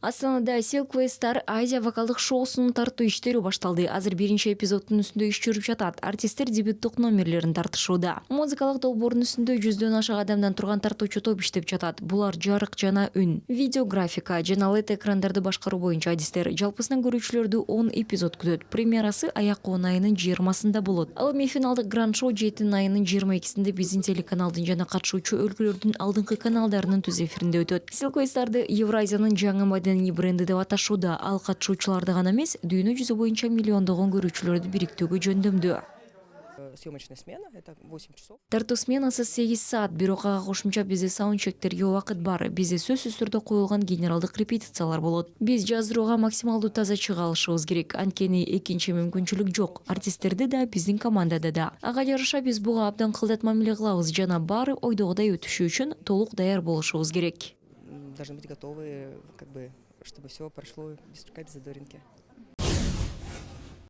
Астанада Silkway Star Азия вокалдык шоусунун тартуу иштери башталды. Азыр биринчи эпизоддун үстүндө иш жүрүп жатат. Артисттер дебюттук номерлерин тартышууда. Музыкалык долбоордун үстүндө 100дөн ашык адамдан турган тартуучу топ иштеп жатат. Булар жарык жана үн, видеографика жана LED экрандарды башкаруу боюнча адистер. Жалпысынан көрүүчүлөрдү 10 эпизод күтөт. Премьерасы аяккы айынын 20-сында болот. Ал эми финалдык гранд шоу 7 айынын 22-синде биздин телеканалдын жана катышуучу өлкөлөрдүн алдыңкы каналдарынын түз эфиринде өтөт. Silkway Star'ды Евразиянын жаңы мәдәни бренди деп аташууда. Ал катышуучуларды гана эмес, дүйнө жүзү боюнча миллиондогон көрүүчүлөрдү бириктөөгө жөндөмдүү. Съемочная смена – это 8 часов. Тартуу сменасы 8 саат, бирок ага кошумча бизде саундчектерге убакыт бар. Бизде сөзсүз түрдө коюлган генералдык репетициялар болот. Биз жаздырууга максималдуу таза чыга алышыбыз керек. Анткени экинчи мүмкүнчүлүк жок. Артисттерде да, биздин командада да. Ага жараша биз буга абдан кылдат мамиле кылабыз жана баары ойдогудай өтүшү үчүн толук даяр болушубуз керек. Должны быть готовы, чтобы все прошло без шука, без задоринки.